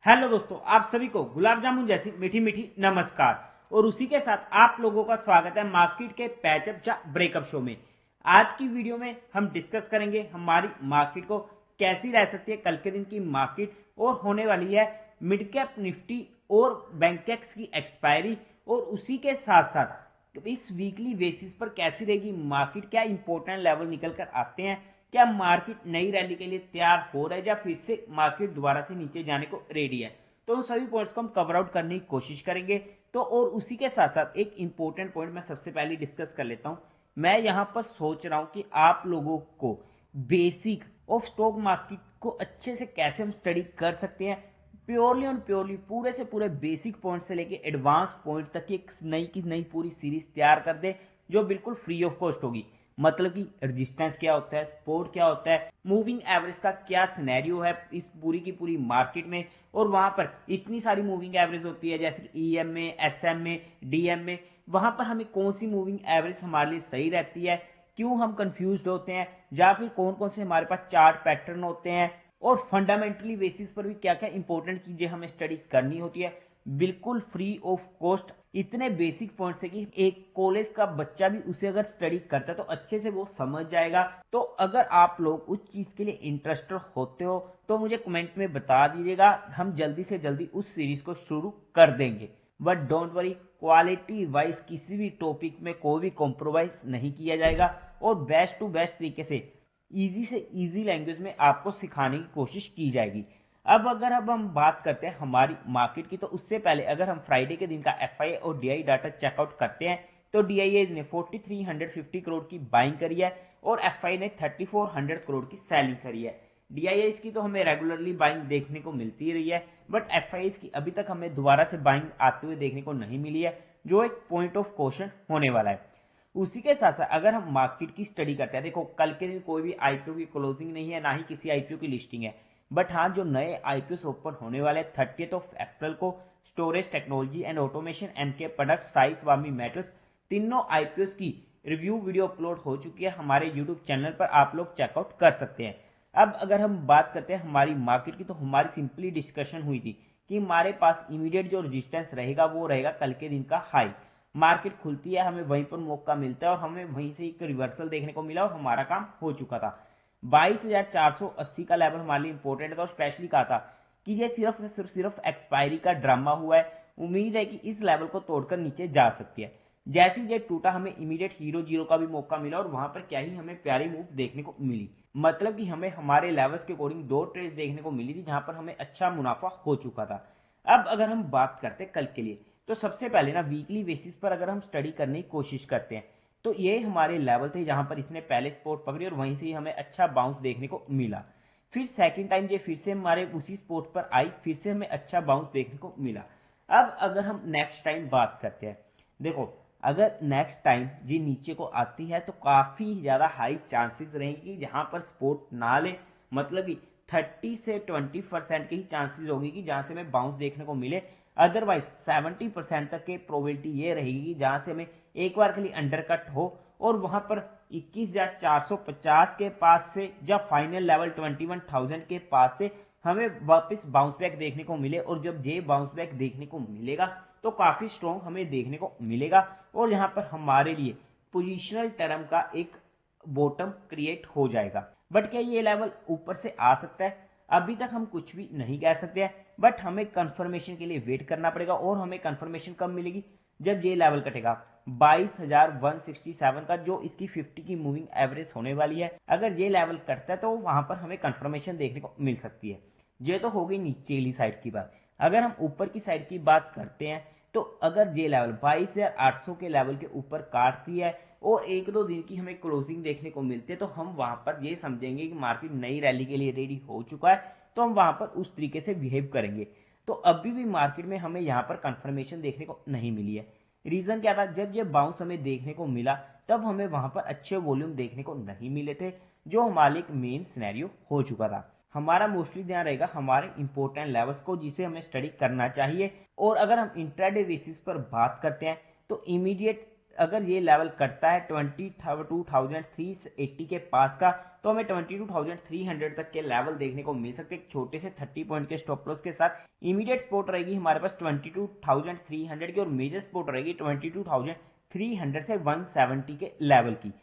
Hello दोस्तों, आप सभी को गुलाब जामुन जैसी मीठी मीठी नमस्कार। और उसी के साथ आप लोगों का स्वागत है मार्केट के पैचअप या ब्रेकअप शो में। आज की वीडियो में हम डिस्कस करेंगे हमारी मार्केट को कैसी रह सकती है कल के दिन की मार्केट, और होने वाली है मिड कैप निफ्टी और बैंकेक्स की एक्सपायरी, और उसी के साथ साथ इस वीकली बेसिस पर कैसी रहेगी मार्केट, क्या इंपॉर्टेंट लेवल निकल कर आते हैं, क्या मार्केट नई रैली के लिए तैयार हो रहा है या फिर से मार्केट दोबारा से नीचे जाने को रेडी है। तो उन सभी पॉइंट्स को हम कवर आउट करने की कोशिश करेंगे। तो और उसी के साथ साथ एक इंपॉर्टेंट पॉइंट मैं सबसे पहले डिस्कस कर लेता हूं। मैं यहां पर सोच रहा हूं कि आप लोगों को बेसिक ऑफ स्टॉक मार्केट को अच्छे से कैसे हम स्टडी कर सकते हैं, प्योरली और प्योरली पूरे से पूरे बेसिक पॉइंट से लेके एडवांस पॉइंट तक की एक नई की नई पूरी सीरीज तैयार कर दे जो बिल्कुल फ्री ऑफ कॉस्ट होगी। मतलब कि रेजिस्टेंस क्या होता है, सपोर्ट क्या होता है, मूविंग एवरेज का क्या सिनेरियो है इस पूरी की पूरी मार्केट में, और वहां पर इतनी सारी मूविंग एवरेज होती है जैसे कि ईएम में, एसएम में, डीएम में, वहां पर हमें कौन सी मूविंग एवरेज हमारे लिए सही रहती है, क्यों हम कंफ्यूज होते हैं, या फिर कौन कौन से हमारे पास चार्ट पैटर्न होते हैं, और फंडामेंटली बेसिस पर भी क्या क्या इंपॉर्टेंट चीजें हमें स्टडी करनी होती है बिल्कुल फ्री ऑफ कॉस्ट। इतने बेसिक पॉइंट्स है कि एक कॉलेज का बच्चा भी उसे अगर स्टडी करता है तो अच्छे से वो समझ जाएगा। तो अगर आप लोग उस चीज के लिए इंटरेस्टेड होते हो तो मुझे कमेंट में बता दीजिएगा, हम जल्दी से जल्दी उस सीरीज को शुरू कर देंगे। But don't worry, quality wise किसी भी टॉपिक में कोई भी कॉम्प्रोमाइज नहीं किया जाएगा, और बेस्ट टू बेस्ट तरीके से इजी लैंग्वेज में आपको सिखाने की कोशिश की जाएगी। अब हम बात करते हैं हमारी मार्केट की, तो उससे पहले अगर हम फ्राइडे के दिन का एफआईए और डीआई डाटा चेकआउट करते हैं तो डीआईए ने 4350 करोड़ की बाइंग करी है और एफआई ने 3400 करोड़ की सेलिंग करी है। डीआईए की तो हमें रेगुलरली बाइंग देखने को मिलती ही रही है, बट एफआई की अभी तक हमें दोबारा से बाइंग आते हुए देखने को नहीं मिली है, जो एक पॉइंट ऑफ क्वेश्चन होने वाला है। उसी के साथ साथ अगर हम मार्केट की स्टडी करते हैं, देखो कल के दिन कोई भी आईपीओ की क्लोजिंग नहीं है, ना ही किसी आईपीओ की लिस्टिंग है, बट हाँ जो नए आईपीओ ओपन होने वाले 30 अप्रैल को storage technology and automation, MK product, Sai Swami metals, तीनों आईपीओ की रिव्यू वीडियो अपलोड हो चुकी है हमारे यूट्यूब चैनल पर, आप लोग चेकआउट कर सकते हैं। अब अगर हम बात करते हैं हमारी मार्केट की, तो हमारी सिंपली डिस्कशन हुई थी कि हमारे पास इमीडिएट जो रेजिस्टेंस रहेगा वो रहेगा कल के दिन का हाई। मार्केट खुलती है, हमें वहीं पर मौका मिलता है और हमें वहीं से एक रिवर्सल देखने को मिला और हमारा काम हो चुका था। 22,480 का लेवल हमारे लिए इंपॉर्टेंट था, और स्पेशली कहा था कि ये सिर्फ एक्सपायरी का ड्रामा हुआ है, उम्मीद है कि इस लेवल को तोड़कर नीचे जा सकती है। जैसे ये टूटा हमें इमीडिएट हीरो जीरो का भी मौका मिला, और वहां पर क्या ही हमें प्यारी मूव देखने को मिली। मतलब कि हमें हमारे लेवल्स के अकॉर्डिंग दो ट्रेड देखने को मिली थी जहां पर हमें अच्छा मुनाफा हो चुका था। अब अगर हम बात करते हैं कल के लिए, तो सबसे पहले ना वीकली बेसिस पर अगर हम स्टडी करने की कोशिश करते हैं तो ये हमारे लेवल थे जहां पर इसने पहले स्पोर्ट पकड़ी और वहीं से ही हमें अच्छा बाउंस देखने को मिला। फिर सेकंड टाइम ये फिर से हमारे उसी स्पोर्ट पर आई, फिर से हमें अच्छा बाउंस देखने को मिला। अब अगर हम नेक्स्ट टाइम बात करते हैं, देखो अगर नेक्स्ट टाइम ये नीचे को आती है तो काफी ज्यादा हाई चांसेस रहेंगे कि जहां पर सपोर्ट ना ले, मतलब कि 30 से 20% के ही चांसेस होगी कि जहां से हमें बाउंस देखने को मिले। अदरवाइज 70% तक के प्रोबेबिलिटी ये रहेगी जहां से हमें एक बार के लिए अंडरकट हो और वहां पर 21,450 के पास से या फाइनल लेवल 21,000 के पास से हमें वापस बाउंस बैक देखने को मिले। और जब ये बाउंस बैक देखने को मिलेगा तो काफी स्ट्रॉन्ग हमें देखने को मिलेगा, और यहाँ पर हमारे लिए पोजिशनल टर्म का एक बॉटम क्रिएट हो जाएगा। बट क्या ये लेवल ऊपर से आ सकता है? अभी तक हम कुछ भी नहीं कह सकते हैं, बट हमें कंफर्मेशन के लिए वेट करना पड़ेगा, और हमें कंफर्मेशन कब मिलेगी? जब ये लेवल कटेगा 22,167 का, जो इसकी 50 की मूविंग एवरेज होने वाली है। अगर ये लेवल कटता है तो वहां पर हमें कंफर्मेशन देखने को मिल सकती है। ये तो हो गई नीचेली साइड की बात। अगर हम ऊपर की साइड की बात करते हैं तो अगर ये लेवल 22,800 के लेवल के ऊपर काटती है और एक दो दिन की हमें क्लोजिंग देखने को मिलती है, तो हम वहां पर ये समझेंगे कि मार्केट नई रैली के लिए रेडी हो चुका है, तो हम वहां पर उस तरीके से बिहेव करेंगे। तो अभी भी मार्केट में हमें यहाँ पर कंफर्मेशन देखने को नहीं मिली है। रीजन क्या था? जब ये बाउंस हमें देखने को मिला तब हमें वहां पर अच्छे वॉल्यूम देखने को नहीं मिले थे, जो हमारे एक मेन सिनेरियो हो चुका था। हमारा मोस्टली ध्यान रहेगा हमारे इंपॉर्टेंट लेवल्स को, जिसे हमें स्टडी करना चाहिए। और अगर हम इंट्राडे बेसिस पर बात करते हैं तो इमीडिएट अगर ये लेवल करता है 22,380 के पास का, तो हमें 22,300 तक के लेवल देखने को मिल सकते हैं। एक छोटे से 30 पॉइंट के स्टॉप लॉस के साथ इमीडिएट सपोर्ट रहेगी हमारे पास 22,300 की, और मेजर सपोर्ट रहेगी 22,300 से 170 के लेवल की।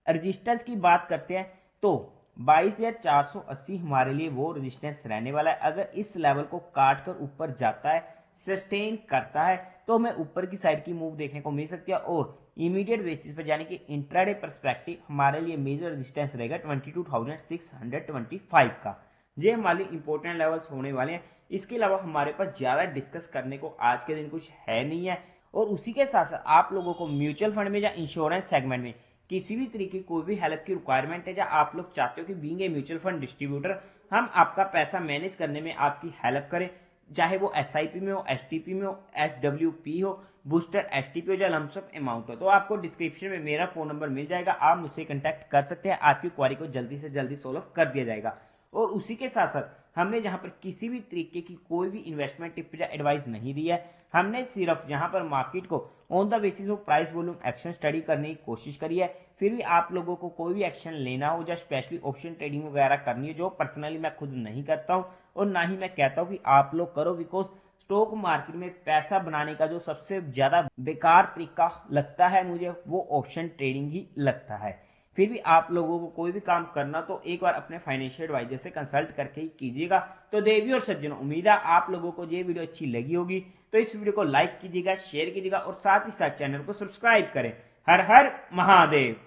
रजिस्टेंस की बात करते हैं तो 22,480 हमारे लिए वो रेजिस्टेंस रहने वाला है। अगर इस लेवल को काट कर ऊपर जाता है, सस्टेन करता है, तो हमें ऊपर की साइड की मूव देखने को मिल सकती है। और इमीडिएट बेसिस पर यानी कि इंट्राडे पर्सपेक्टिव हमारे लिए मेजर रेजिस्टेंस रहेगा 22,625 का। ये हमारे इंपॉर्टेंट लेवल्स होने वाले हैं। इसके अलावा हमारे पास ज़्यादा डिस्कस करने को आज के दिन कुछ है नहीं है। और उसी के साथ साथ आप लोगों को म्यूचुअल फंड में या इंश्योरेंस सेगमेंट में किसी भी तरीके की कोई भी हेल्प की रिक्वायरमेंट है, या आप लोग चाहते हो कि being a mutual fund distributor हम आपका पैसा मैनेज करने में आपकी हेल्प करें, चाहे वो SIP में हो, STP में हो, SWP हो, बूस्टर STP हो, या लमसम अमाउंट हो, तो आपको डिस्क्रिप्शन में मेरा फोन नंबर मिल जाएगा। आप मुझसे कांटेक्ट कर सकते हैं, आपकी क्वारी को जल्दी से जल्दी सोल्व कर दिया जाएगा। और उसी के साथ साथ हमने जहां पर किसी भी तरीके की कोई भी इन्वेस्टमेंट टिप या एडवाइस नहीं दी है, हमने सिर्फ जहां पर मार्केट को on the basis of price volume action study करने की कोशिश करी है। फिर भी आप लोगों को कोई भी एक्शन लेना हो या स्पेशली ऑप्शन ट्रेडिंग वगैरह करनी है, जो पर्सनली मैं खुद नहीं करता हूं और ना ही मैं कहता हूं कि आप लोग करो, बिकॉज स्टॉक मार्केट में पैसा बनाने का जो सबसे ज्यादा बेकार तरीका लगता है मुझे, वो ऑप्शन ट्रेडिंग ही लगता है। फिर भी आप लोगों को कोई भी काम करना तो एक बार अपने फाइनेंशियल एडवाइजर से कंसल्ट करके ही कीजिएगा। तो देवी और सज्जनों, उम्मीद है आप लोगों को ये वीडियो अच्छी लगी होगी, तो इस वीडियो को लाइक कीजिएगा, शेयर कीजिएगा और साथ ही साथ चैनल को सब्सक्राइब करें। हर हर महादेव।